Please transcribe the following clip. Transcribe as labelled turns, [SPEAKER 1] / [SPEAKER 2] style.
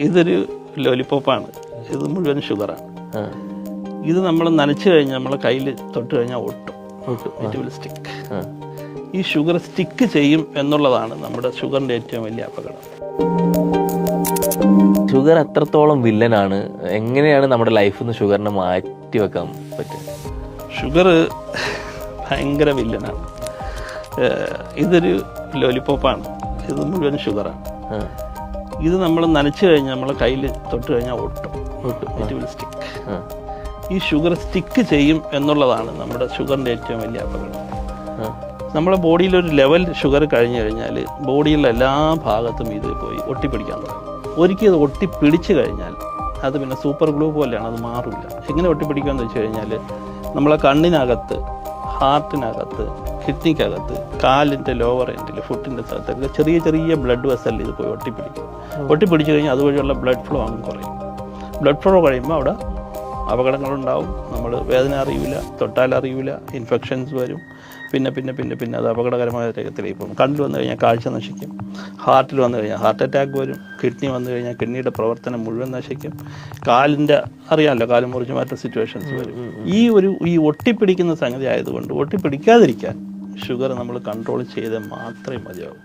[SPEAKER 1] ഇതൊരു ലോലിപ്പോപ്പാണ്. ഇത് മുഴുവൻ ഷുഗറാണ്. ഇത് നമ്മൾ നനച്ചു കഴിഞ്ഞാൽ നമ്മളെ കയ്യിൽ തൊട്ട് കഴിഞ്ഞാൽ ഒട്ടും. It will stick. ഈ ഷുഗർ സ്റ്റിക്ക് ചെയ്യും എന്നുള്ളതാണ് നമ്മുടെ ഷുഗറിൻ്റെ ഏറ്റവും വലിയ അപകടം.
[SPEAKER 2] ഷുഗർ എത്രത്തോളം വില്ലനാണ്? എങ്ങനെയാണ് നമ്മുടെ ലൈഫിൽ നിന്ന് ഷുഗറിനെ മാറ്റി വെക്കാൻ പറ്റുക?
[SPEAKER 1] ഷുഗർ ഭയങ്കര വില്ലനാണ്. ഇതൊരു ലോലിപ്പോപ്പാണ്. ഇത് മുഴുവൻ ഷുഗറാണ്. ഇത് നമ്മൾ നനച്ചു കഴിഞ്ഞാൽ നമ്മളെ കയ്യിൽ തൊട്ട് കഴിഞ്ഞാൽ ഒട്ടും. It will stick. ഈ ഷുഗർ സ്റ്റിക്ക് ചെയ്യും എന്നുള്ളതാണ് നമ്മുടെ ഷുഗറിൻ്റെ ഏറ്റവും വലിയ അപകടം. നമ്മുടെ ബോഡിയിലൊരു ലെവൽ ഷുഗർ കഴിഞ്ഞു കഴിഞ്ഞാൽ ബോഡിയിലെ എല്ലാ ഭാഗത്തും ഇത് പോയി ഒട്ടിപ്പിടിക്കാൻ തുടങ്ങും. ഒരിക്കലും ഇത് ഒട്ടിപ്പിടിച്ച് കഴിഞ്ഞാൽ അത് പിന്നെ സൂപ്പർ ഗ്ലൂ പോലെയാണ്, അത് മാറില്ല. എങ്ങനെ ഒട്ടിപ്പിടിക്കുകയെന്ന് വെച്ച് കഴിഞ്ഞാൽ നമ്മളെ കണ്ണിനകത്ത്, ഹാർട്ടിനകത്ത്, കിഡ്നിക്കകത്ത്, കാലിൻ്റെ ലോവർ എൻഡിൽ, ഫുട്ടിൻ്റെ സ്ഥലത്തൊക്കെ ചെറിയ ചെറിയ ബ്ലഡ് വെസലിൽ ഇത് പോയി ഒട്ടിപ്പിടിക്കും. ഒട്ടിപ്പിടിച്ച് കഴിഞ്ഞാൽ അതുവഴിയുള്ള ബ്ലഡ് ഫ്ലോ അങ്ങ് കുറയും. ബ്ലഡ് ഫ്ലോ കഴിയുമ്പോൾ അവിടെ അപകടങ്ങളുണ്ടാവും. നമ്മൾ വേദന അറിയില്ല, തൊട്ടാലറിയില്ല, ഇൻഫെക്ഷൻസ് വരും. പിന്നെ പിന്നെ പിന്നെ പിന്നെ അത് അപകടകരമായ രംഗത്തിലേക്ക് പോകും. കണ്ണിൽ വന്നു കഴിഞ്ഞാൽ കാഴ്ച നശിക്കും. ഹാർട്ടിൽ വന്നു കഴിഞ്ഞാൽ ഹാർട്ട് അറ്റാക്ക് വരും. കിഡ്നി വന്നു കഴിഞ്ഞാൽ കിഡ്നിയുടെ പ്രവർത്തനം മുഴുവൻ നശിക്കും. കാലിൻ്റെ അറിയാമല്ലോ, കാല് മുറിച്ച് മാറ്റുന്ന സിറ്റുവേഷൻസ് വരും. ഈ ഒട്ടിപ്പിടിക്കുന്ന സംഗതി ആയതുകൊണ്ട് ഒട്ടിപ്പിടിക്കാതിരിക്കാൻ ഷുഗർ നമ്മൾ കൺട്രോൾ ചെയ്താൽ മാത്രമേ മതിയാവൂ.